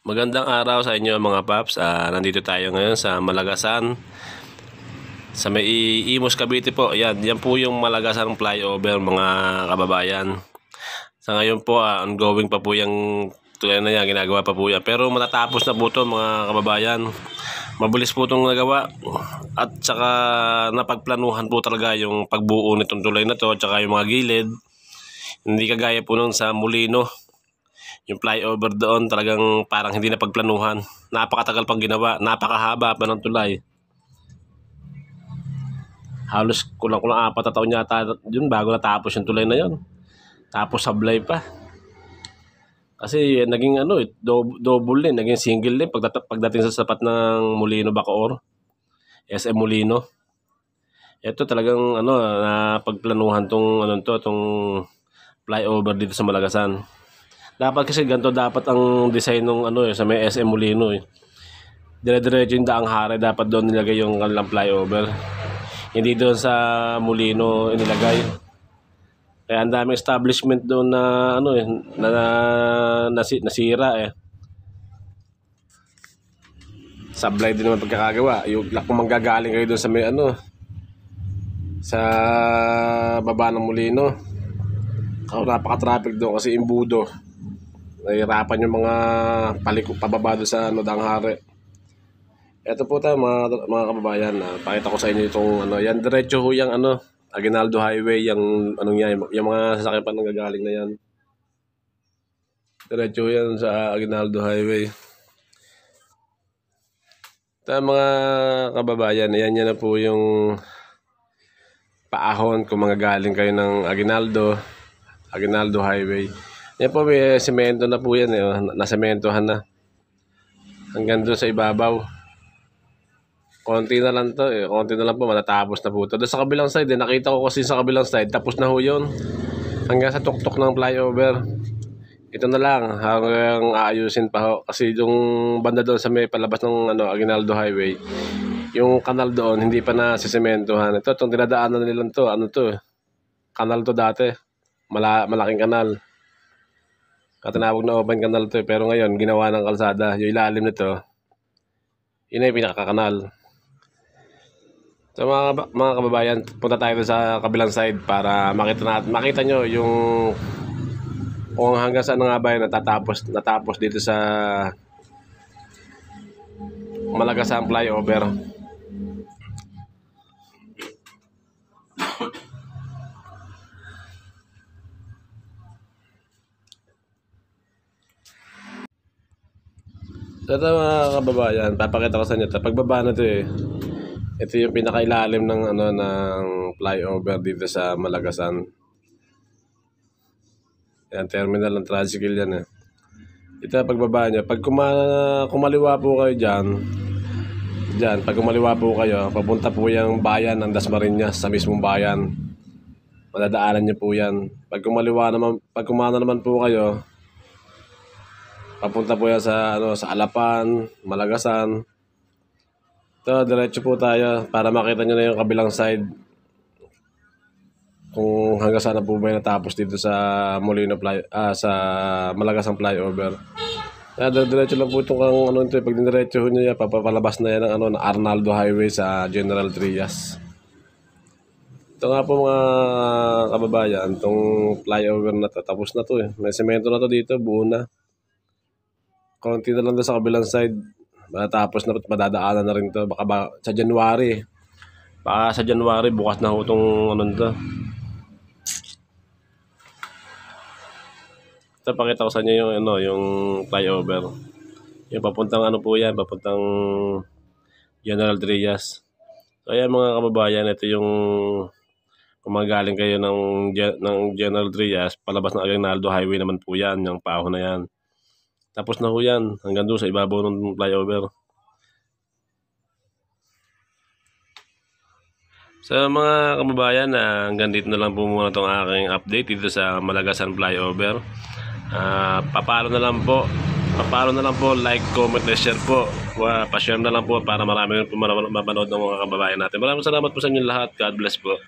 Magandang araw sa inyo mga paps. Nandito tayo ngayon sa Malagasan, sa may Imus, Cavite po. Yan po yung Malagasan flyover mga kababayan. Sa ngayon po ongoing pa po yung tulay na yan, ginagawa pa po yan. Pero matatapos na po ito mga kababayan. Mabilis po itong nagawa. At saka napagplanuhan po talaga yung pagbuo nitong tulay na to at saka yung mga gilid. Hindi kagaya po nung sa Molino. Yung flyover doon talagang parang hindi na pagplanuhan. Napakatagal pang ginawa. Napakahaba pa ng tulay. Halos kulang-kulang 4 na taon yata yun bago natapos yung tulay na yun. Tapos sablay pa. Kasi naging double din. Naging single din pagdating sa sapat ng Molino Bacoor. SM Molino. Ito talagang napagplanuhan tong flyover dito sa Malagasan. Dapat kasi ganito dapat ang design ng sa may SM Molino eh. Dire-diretso yung daang hari, dapat doon nilagay yung kanilang flyover. Hindi doon sa Molino inilagay. Kaya ang daming establishment doon na nasira eh. Sablay din naman pagkakagawa. Yung kung manggagaling kayo doon sa may sa baba ng Molino. Napaka-traffic doon kasi imbudo. Nahihirapan yung mga pababa doon sa Danghari. Ito po tayo mga kababayan. Pakita ko sa inyo itong yan diretso ho yung Aguinaldo Highway, yung yung mga sasakyan pa nanggagaling na yan. Diretso yan sa Aguinaldo Highway. Ito mga kababayan, yan na po yung paahon kung manggagaling kayo ng Aguinaldo Highway. Yan po may semento na po yan nasementohan na. Hanggang doon sa ibabaw. Konti na lang to konti na lang po matatapos na po ito. Doon sa kabilang side nakita ko kasi sa kabilang side tapos na ho yun. Hanggang sa tuktok ng flyover. Ito na lang hanggang aayusin pa ho. Kasi yung banda doon sa may palabas ng Aguinaldo Highway, yung kanal doon hindi pa na sisementohan. Itong dinadaanan nila to. Kanal to dati. Malaking kanal. Katinawag na open canal to pero ngayon ginawa ng kalsada. Yung ilalim nito, yun ay pinakakanal. So mga kababayan, punta tayo sa kabilang side para makita nyo yung kung hanggang saan nga ba natapos dito sa Malagasan flyover. So ito mga kababayan, papakita ko sa inyo ito. Pagbaba na ito ito yung pinakailalim ng ng flyover dito sa Malagasan. Yan, terminal ng tricycle yan Ito pagbaba nyo. Pag kumaliwa po kayo dyan, pag kumaliwa po kayo, papunta po yung bayan ng Dasmariñas sa mismong bayan. Madadaanan nyo po yan. Pag kumana naman po kayo, papunta po yan sa Alapan, Malagasan. Ito, diretso po tayo para makita nyo na yung kabilang side. Kung hanggang saan na po ba natapos dito sa sa Malagasan flyover. Diretso lang po itong pag diretso nyo yan, papalabas na yan ng Arnaldo Highway sa General Trias. Ito nga po mga kababayan, itong flyover na to, tapos na to May semento na to dito, buo na. Konti na lang doon sa kabilang side. Matapos na madadaanan na rin to. Baka sa January. Baka sa January bukas na ho itong to. Ito pakita ko sa inyo yung flyover. Yung papuntang po yan, papuntang General Trias. So ayan mga kababayan, ito yung kung magaling kayo ng General Trias, palabas ng Aguinaldo Highway naman po yan, yung paahon na yan. Tapos na ho yan, hanggang doon sa ibabaw ng flyover. So mga kababayan, hanggang dito na lang po muna itong aking update dito sa Malagasan flyover. Papalo na lang po, like, comment, and share po. Pa-share na lang po para marami rin po mapanood ng mga kababayan natin. Maraming salamat po sa inyo lahat. God bless po.